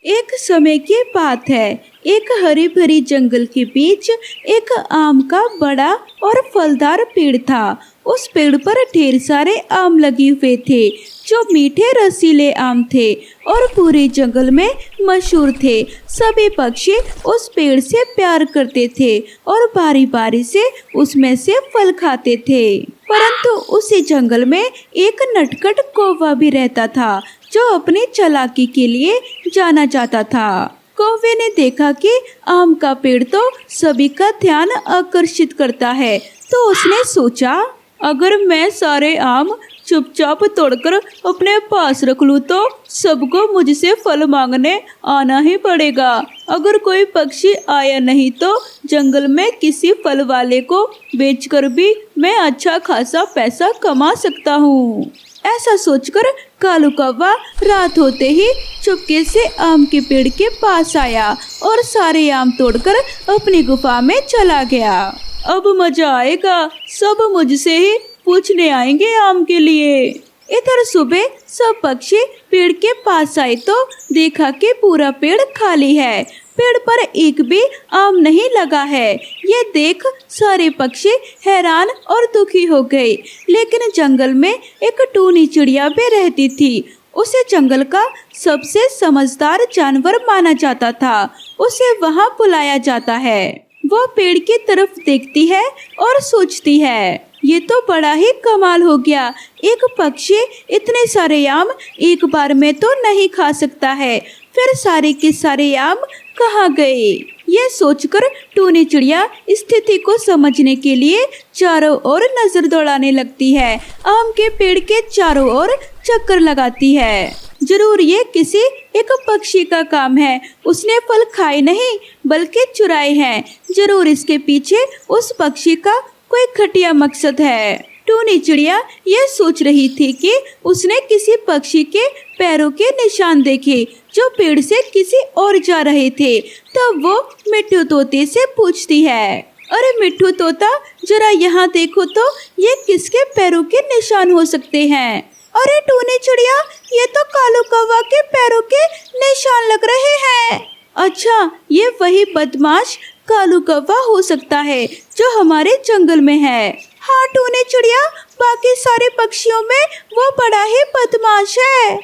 एक समय की बात है। एक हरी भरी जंगल के बीच एक आम का बड़ा और फलदार पेड़ था। उस पेड़ पर ढेर सारे आम लगे हुए थे जो मीठे रसीले आम थे और पूरे जंगल में मशहूर थे। सभी पक्षी उस पेड़ से प्यार करते थे और बारी बारी से उसमें से फल खाते थे। परंतु उसी जंगल में एक नटखट कौवा भी रहता था जो अपनी चालाकी के लिए जाना जाता था। कौवे ने देखा कि आम का पेड़ तो सभी का ध्यान आकर्षित करता है, तो उसने सोचा, अगर मैं सारे आम चुपचाप तोड़कर अपने पास रख लूं तो सबको मुझसे फल मांगने आना ही पड़ेगा। अगर कोई पक्षी आया नहीं तो जंगल में किसी फल वाले को बेचकर भी मैं अच्छा खासा पैसा कमा सकता हूँ। ऐसा सोचकर कालू कौवा रात होते ही चुपके से आम के पेड़ के पास आया और सारे आम तोड़कर अपनी गुफा में चला गया। अब मजा आएगा, सब मुझसे ही पूछने आएंगे आम के लिए। इधर सुबह सब पक्षी पेड़ के पास आए तो देखा कि पूरा पेड़ खाली है, पेड़ पर एक भी आम नहीं लगा है। ये देख सारे पक्षी हैरान और दुखी हो गए। लेकिन जंगल में एक टूनी चिड़िया भी रहती थी। उसे जंगल का सबसे समझदार जानवर माना जाता था। उसे वहाँ बुलाया जाता है। वो पेड़ की तरफ देखती है और सोचती है, ये तो बड़ा ही कमाल हो गया। एक पक्षी इतने सारे आम एक बार में तो नहीं खा सकता है, फिर सारे के सारे आम कहाँ गए? ये सोचकर टूनी चिड़िया स्थिति को समझने के लिए चारों ओर नजर दौड़ाने लगती है। आम के पेड़ के चारों ओर चक्कर लगाती है। जरूर ये किसी एक पक्षी का काम है। उसने फल खाए नहीं बल्कि चुराए हैं। जरूर इसके पीछे उस पक्षी का कोई घटिया मकसद है। टूनी चिड़िया ये सोच रही थी कि उसने किसी पक्षी के पैरों के निशान देखे जो पेड़ से किसी और जा रहे थे। तब वो मिट्ठू तोते से पूछती है, अरे मिट्ठू तोता, जरा यहाँ देखो तो ये किसके पैरों के निशान हो सकते हैं? अरे टूनी चिड़िया, ये तो कालू कौवा के पैरों के निशान लग रहे हैं। अच्छा, ये वही बदमाश कालू कौवा हो सकता है जो हमारे जंगल में है। हाँ टूनी चिड़िया, बाकी सारे पक्षियों में वो बड़ा ही बदमाश है।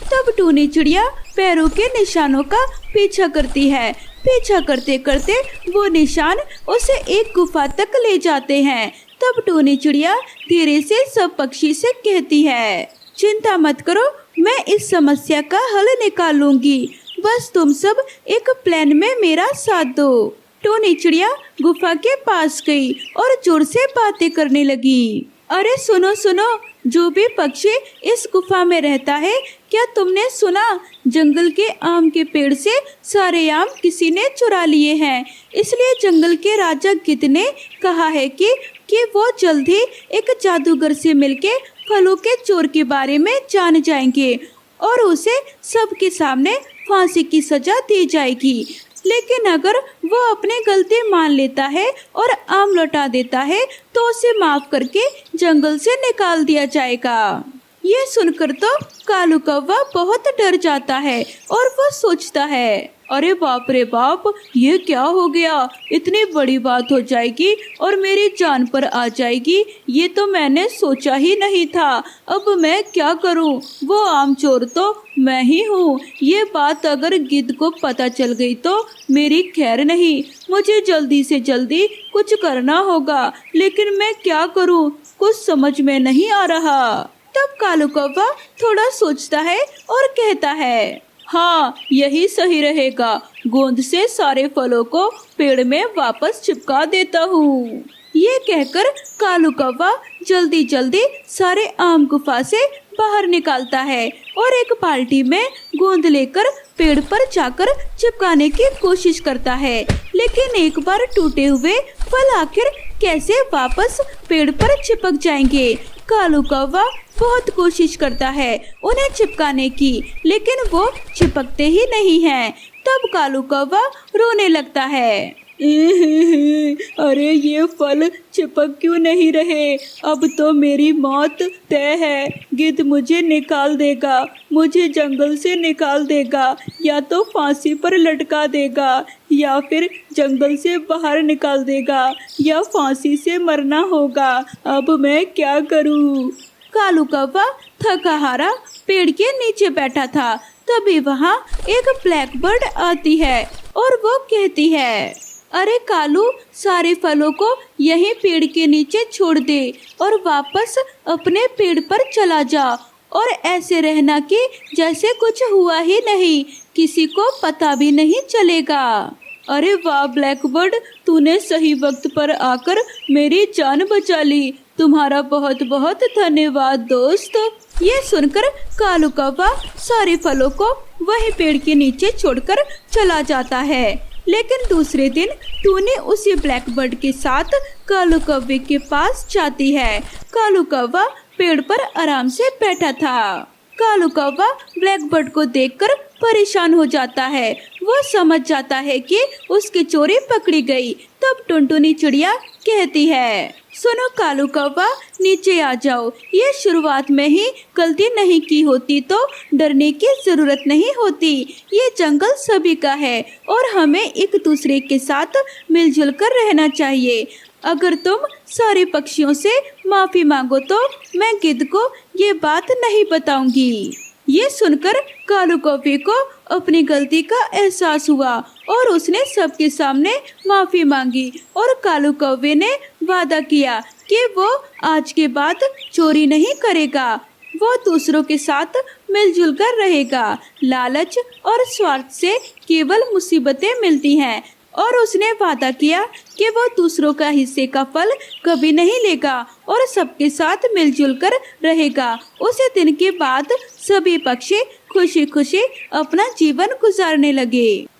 तब टूनी चिड़िया पैरों के निशानों का पीछा करती है। पीछा करते करते वो निशान उसे एक गुफा तक ले जाते हैं। तब टूनी चिड़िया धीरे से सब पक्षी से कहती है, चिंता मत करो, मैं इस समस्या का हल निकालूंगी। बस तुम सब एक प्लान में मेरा साथ दो। टूनी चिड़िया गुफा के पास गई और जोर से बातें करने लगी। अरे सुनो सुनो, जो भी पक्षी इस गुफा में रहता है, क्या तुमने सुना? जंगल के आम के पेड़ से सारे आम किसी ने चुरा लिए हैं। इसलिए जंगल के राजा गिद्ध ने कहा है कि वो जल्द ही एक जादूगर से मिलके फलों के चोर के बारे में जान जाएंगे और उसे सबके सामने फांसी की सजा दी जाएगी। लेकिन अगर वो अपनी गलती मान लेता है और आम लौटा देता है तो उसे माफ करके जंगल से निकाल दिया जाएगा। ये सुनकर तो कालू कौवा बहुत डर जाता है और वो सोचता है, अरे बाप रे बाप, ये क्या हो गया? इतनी बड़ी बात हो जाएगी और मेरी जान पर आ जाएगी, ये तो मैंने सोचा ही नहीं था। अब मैं क्या करूं? वो आम चोर तो मैं ही हूँ। ये बात अगर गिद्ध को पता चल गई तो मेरी खैर नहीं। मुझे जल्दी से जल्दी कुछ करना होगा, लेकिन मैं क्या करूँ? कुछ समझ में नहीं आ रहा। तब कालू कौवा थोड़ा सोचता है और कहता है, हाँ यही सही रहेगा। गोंद से सारे फलों को पेड़ में वापस चिपका देता हूँ। ये कहकर कालू कौवा जल्दी जल्दी सारे आम गुफा से बाहर निकालता है और एक बाल्टी में गोंद लेकर पेड़ पर जाकर चिपकाने की कोशिश करता है। लेकिन एक बार टूटे हुए फल आखिर कैसे वापस पेड़ पर चिपक जाएंगे? कालू कौवा बहुत कोशिश करता है उन्हें चिपकाने की, लेकिन वो चिपकते ही नहीं हैं। तब कालू कौवा रोने लगता है। अरे ये फल चिपक क्यों नहीं रहे? अब तो मेरी मौत तय है। गिद्ध मुझे निकाल देगा, मुझे जंगल से निकाल देगा, या तो फांसी पर लटका देगा, या फिर जंगल से बाहर निकाल देगा, या फांसी से मरना होगा। अब मैं क्या करूं? कालू कौवा थका हारा पेड़ के नीचे बैठा था। तभी वहाँ एक ब्लैकबर्ड आती है और वो कहती है, अरे कालू, सारे फलों को यहीं पेड़ के नीचे छोड़ दे और वापस अपने पेड़ पर चला जा, और ऐसे रहना कि जैसे कुछ हुआ ही नहीं, किसी को पता भी नहीं चलेगा। अरे वाह ब्लैकबर्ड, तूने सही वक्त पर आकर मेरी जान बचा ली। तुम्हारा बहुत बहुत धन्यवाद दोस्त। ये सुनकर कालू कौवा सारे फलों को वही पेड़ के नीचे छोड़कर चला जाता है। लेकिन दूसरे दिन टूनी उसी ब्लैकबर्ड के साथ कालू कौवे के पास जाती है। कालू कौवा पेड़ पर आराम से बैठा था। कालू कौवा ब्लैकबर्ड को देखकर परेशान हो जाता है। वो समझ जाता है कि उसकी चोरी पकड़ी गई। तब टुनटुनी चिड़िया कहती है, सुनो कालू कौवा, नीचे आ जाओ। ये शुरुआत में ही गलती नहीं की होती तो डरने की जरूरत नहीं होती। ये जंगल सभी का है और हमें एक दूसरे के साथ मिलजुल कर रहना चाहिए। अगर तुम सारे पक्षियों से माफी मांगो तो मैं गिद्ध को ये बात नहीं बताऊंगी। ये सुनकर कालू कौवे को अपनी गलती का एहसास हुआ और उसने सबके सामने माफी मांगी। और कालू कौवे ने वादा किया कि वो आज के बाद चोरी नहीं करेगा। वो दूसरों के साथ मिलजुल कर रहेगा। लालच और स्वार्थ से केवल मुसीबतें मिलती हैं। और उसने वादा किया कि वो दूसरों का हिस्से का फल कभी नहीं लेगा और सबके साथ मिलजुल कर रहेगा। उसी दिन के बाद सभी पक्षी खुशी खुशी अपना जीवन गुजारने लगे।